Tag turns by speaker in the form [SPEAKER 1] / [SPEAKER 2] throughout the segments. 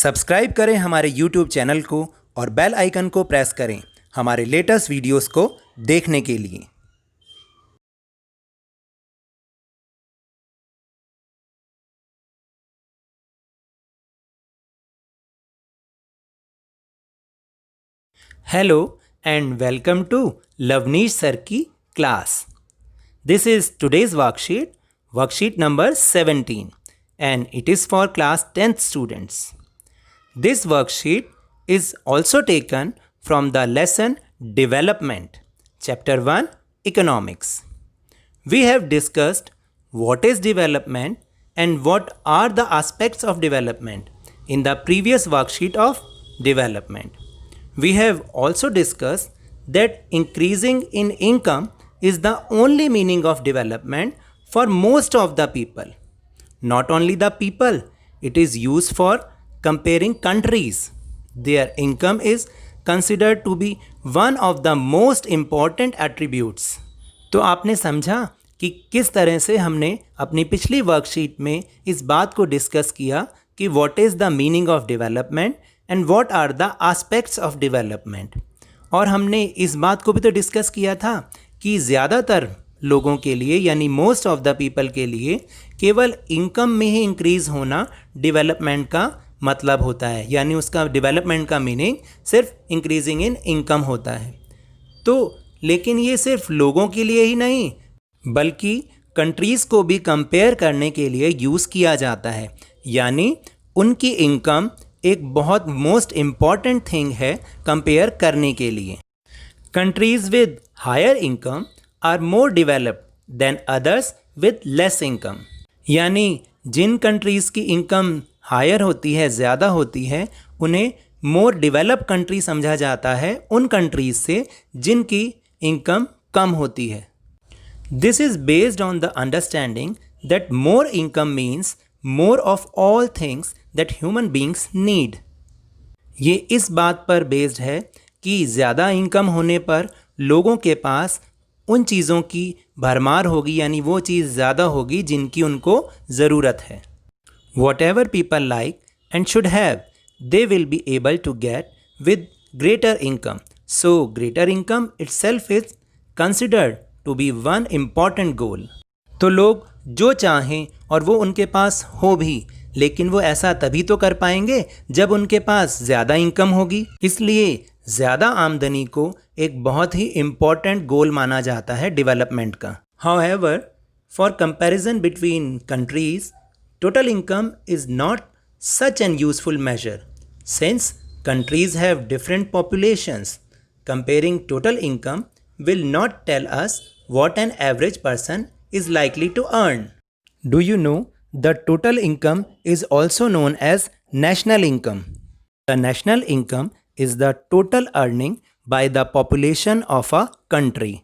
[SPEAKER 1] Subscribe करें हमारे YouTube channel को और बेल आइकन को प्रेस करें हमारे लेटेस्ट वीडियोस को देखने के लिए। Hello and welcome to Lavneesh sir की class. This is today's worksheet number 17, and it is for class 10th students. This worksheet is also taken from the lesson Development, Chapter 1, Economics. We have discussed what is development and what are the aspects of development in the previous worksheet of development. We have also discussed that increasing in income is the only meaning of development for most of the people. Not only the people, it is used for comparing countries. Their income is considered to be one of the most important attributes. तो आपने समझा कि किस तरह से हमने अपनी पिछली वर्कशीट में इस बात को डिस्कस किया कि what is the meaning of development and what are the aspects of development. और हमने इस बात को भी तो डिस्कस किया था कि ज़्यादातर लोगों के लिए यानी मोस्ट ऑफ द पीपल के लिए केवल इनकम में ही इंक्रीज़ होना डेवलपमेंट का मतलब होता है, यानी उसका डेवलपमेंट का मीनिंग सिर्फ इंक्रीजिंग इन इनकम होता है। तो लेकिन ये सिर्फ लोगों के लिए ही नहीं बल्कि कंट्रीज़ को भी कंपेयर करने के लिए यूज़ किया जाता है, यानी उनकी इनकम एक बहुत मोस्ट इम्पॉर्टेंट थिंग है कंपेयर करने के लिए। Countries with higher income are more developed than others with less income, यानी जिन कंट्रीज़ की इनकम हायर होती है, ज़्यादा होती है, उन्हें मोर डेवलप कंट्री समझा जाता है उन कंट्रीज़ से जिनकी इनकम कम होती है। This is based on the understanding that more income means more of all things that human beings need. ये इस बात पर बेस्ड है कि ज़्यादा इनकम होने पर लोगों के पास उन चीज़ों की भरमार होगी, यानी वो चीज़ ज़्यादा होगी जिनकी उनको ज़रूरत है। Whatever people like and should have, they will be able to get with greater income. So, greater income itself is considered to be one important goal. तो लोग जो चाहें और वो उनके पास हो भी, लेकिन वो ऐसा तभी तो कर पाएंगे जब उनके पास ज़्यादा इनकम होगी। इसलिए ज़्यादा आमदनी को एक बहुत ही इम्पॉर्टेंट गोल माना जाता है डेवलपमेंट का। However, for comparison between countries, total income is not such an useful measure since countries have different populations. Comparing total income will not tell us what an average person is likely to earn. Do you know the total income is also known as national income? The national income is the total earning by the population of a country.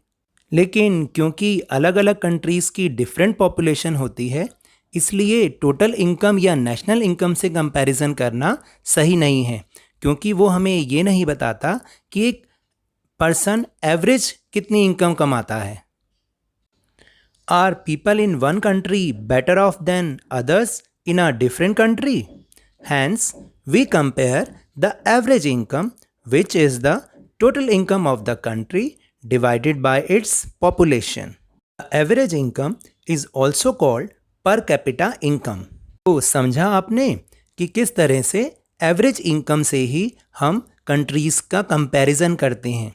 [SPEAKER 1] लेकिन क्योंकि अलग अलग countries की different population होती है, इसलिए total income या national income से कंपैरिजन करना सही नहीं है, क्योंकि वो हमें ये नहीं बताता कि एक पर्सन एवरेज कितनी इनकम कमाता है। Are people in one country better off than others in a different country? Hence we compare the average income which is the total income of the country divided by its population. Average income is also called per capita income. तो समझा आपने कि किस तरह से average income से ही हम countries का कंपैरिजन करते हैं।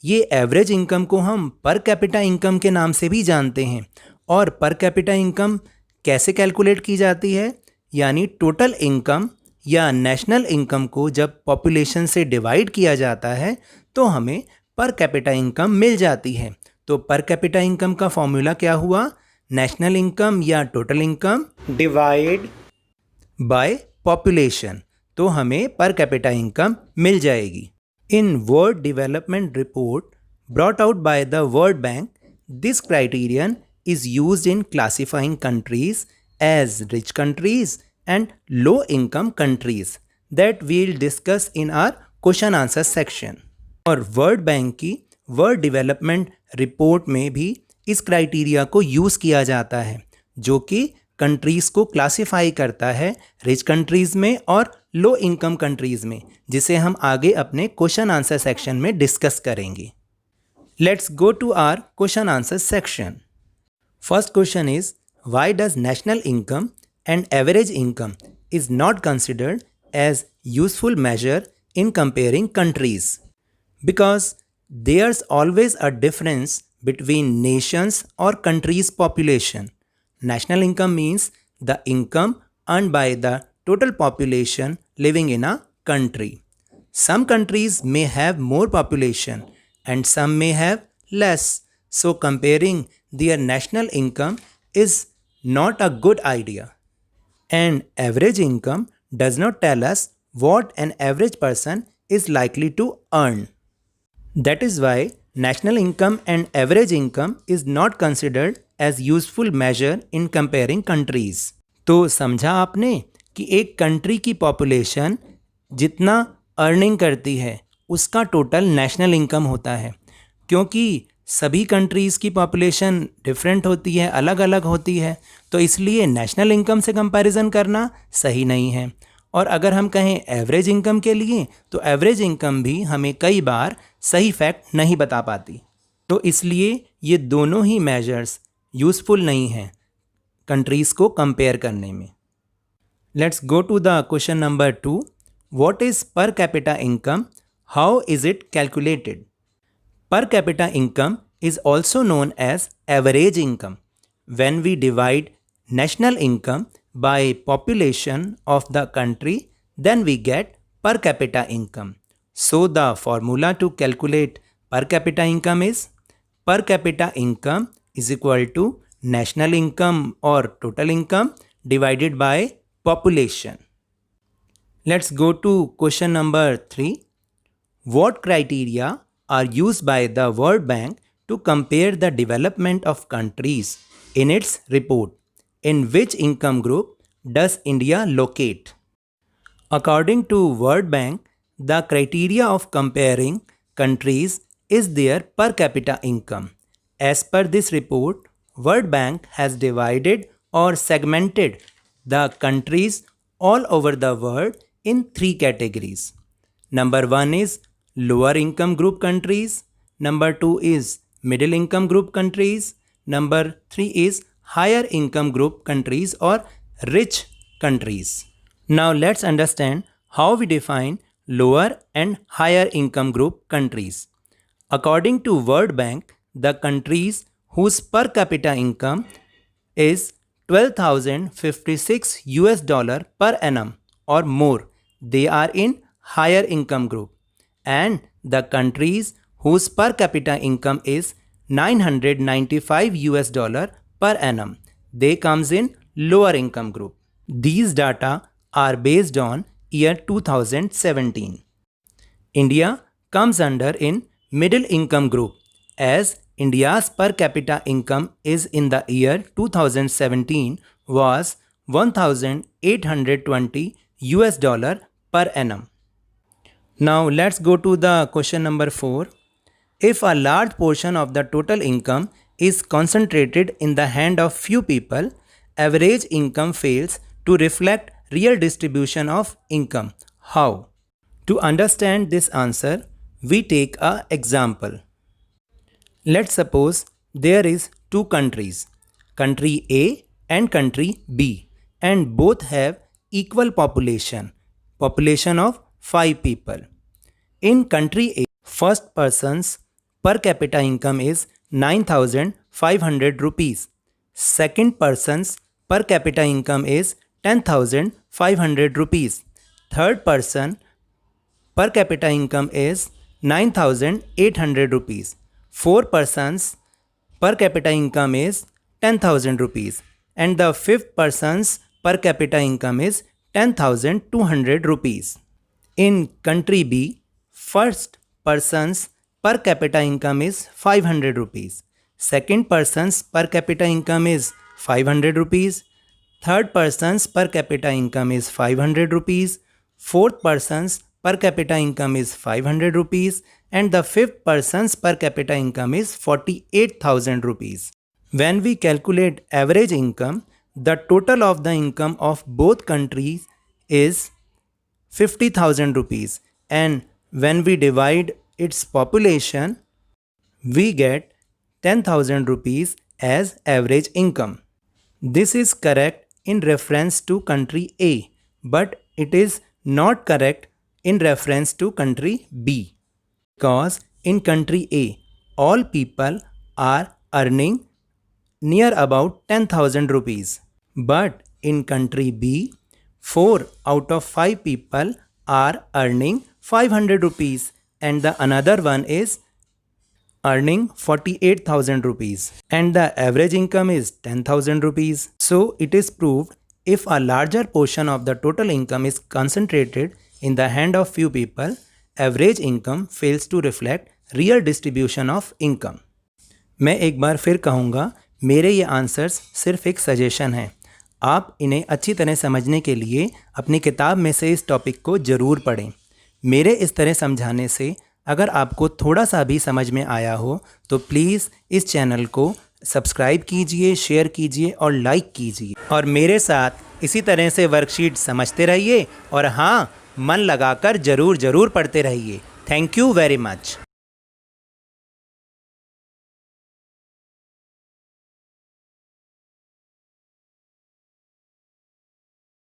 [SPEAKER 1] ये एवरेज इनकम को हम पर कैपिटा इनकम के नाम से भी जानते हैं। और पर कैपिटा इनकम कैसे कैलकुलेट की जाती है, यानी टोटल इनकम या नेशनल इनकम को जब पॉपुलेशन से डिवाइड किया जाता है तो हमें पर कैपिटा इनकम मिल जाती है। तो पर कैपिटा इनकम का फॉर्मूला क्या हुआ? नेशनल इनकम या total income divide by population, तो हमें पर कैपिटा इनकम मिल जाएगी। In world development report brought out by the world bank, this criterion is used in classifying countries as rich countries and low income countries that we will discuss in our question answer section. और world bank की world development report में भी इस criteria को use किया जाता है, जो कि कंट्रीज़ को क्लासिफाई करता है रिच कंट्रीज़ में और लो इनकम कंट्रीज़ में, जिसे हम आगे अपने क्वेश्चन आंसर सेक्शन में डिस्कस करेंगे. Let's go to our question answer section. First question is, why does national income and average income is not considered as useful measure in comparing countries? Because there's always a difference between nations or countries' population. National income means the income earned by the total population living in a country. Some countries may have more population and some may have less. So comparing their national income is not a good idea. And average income does not tell us what an average person is likely to earn. That is why national income and average income is not considered as useful measure in comparing countries. तो समझा आपने कि एक country की population जितना earning करती है उसका टोटल नेशनल इनकम होता है. क्योंकि सभी कंट्रीज़ की पॉपुलेशन डिफरेंट होती है, अलग अलग होती है, तो इसलिए नेशनल इनकम से कंपैरिजन करना सही नहीं है. और अगर हम कहें एवरेज इनकम के लिए, तो एवरेज इनकम भी हमें कई बार सही फैक्ट नहीं बता पाती. तो इसलिए ये दोनों ही मेजर्स यूज़फुल नहीं हैं कंट्रीज़ को कंपेयर करने में. Let's go to the question number 2. What is per capita income? How is it calculated? Per capita income is also known as average income. When we divide national income by population of the country, then we get per capita income. So the formula to calculate per capita income is per capita income is equal to national income or total income divided by population. Let's go to question number 3. What criteria are used by the World Bank to compare the development of countries in its report? In which income group does India locate? According to World Bank, the criteria of comparing countries is their per capita income. As per this report, World Bank has divided or segmented the countries all over the world in 3 categories. Number 1 is lower income group countries, number 2 is middle income group countries, number 3 is higher income group countries or rich countries. Now let's understand how we define lower and higher income group countries. According to World Bank, the countries whose per capita income is $12,056 per annum or more, they are in higher income group. And the countries whose per capita income is $995 per annum, they comes in lower income group. These data are based on year 2017. India comes under in middle income group as India's per capita income is in the year 2017 was $1,820 per annum. Now let's go to the question number 4. If a large portion of the total income is concentrated in the hand of few people, average income fails to reflect real distribution of income. How? To understand this answer, we take an example. Let's suppose there is 2 countries, country A and country B, and both have equal population of 5 people. In country A, first person's per capita income is 9,500 rupees. Second person's per capita income is 10,500 rupees. Third person per capita income is 9,800 rupees. Fourth person's per capita income is 10,000 rupees. And the fifth person's per capita income is 10,200 rupees. In country B, first person's per capita income is 500 rupees. Second person's per capita income is 500 rupees. Third person's per capita income is 500 rupees. Fourth person's per capita income is 500 rupees. And the fifth person's per capita income is 48,000 rupees. When we calculate average income, the total of the income of both countries is 50,000 rupees, and when we divide its population, we get 10,000 rupees as average income. This is correct in reference to country A, but it is not correct in reference to country B. Because in country A, all people are earning near about 10,000 rupees. But in country B, 4 out of 5 people are earning 500 rupees, and the another one is earning 48,000 rupees, and the average income is 10,000 rupees. So it is proved, if a larger portion of the total income is concentrated in the hand of few people, average income fails to reflect real distribution of income. मैं एक बार फिर कहूँगा, मेरे ये answers सिर्फ एक suggestion है। आप इन्हें अच्छी तरह समझने के लिए अपनी किताब में से इस टॉपिक को ज़रूर पढ़ें। मेरे इस तरह समझाने से अगर आपको थोड़ा सा भी समझ में आया हो तो प्लीज़ इस चैनल को सब्सक्राइब कीजिए, शेयर कीजिए और लाइक कीजिए, और मेरे साथ इसी तरह से वर्कशीट समझते रहिए और हाँ, मन लगाकर ज़रूर पढ़ते रहिए। Thank you very much.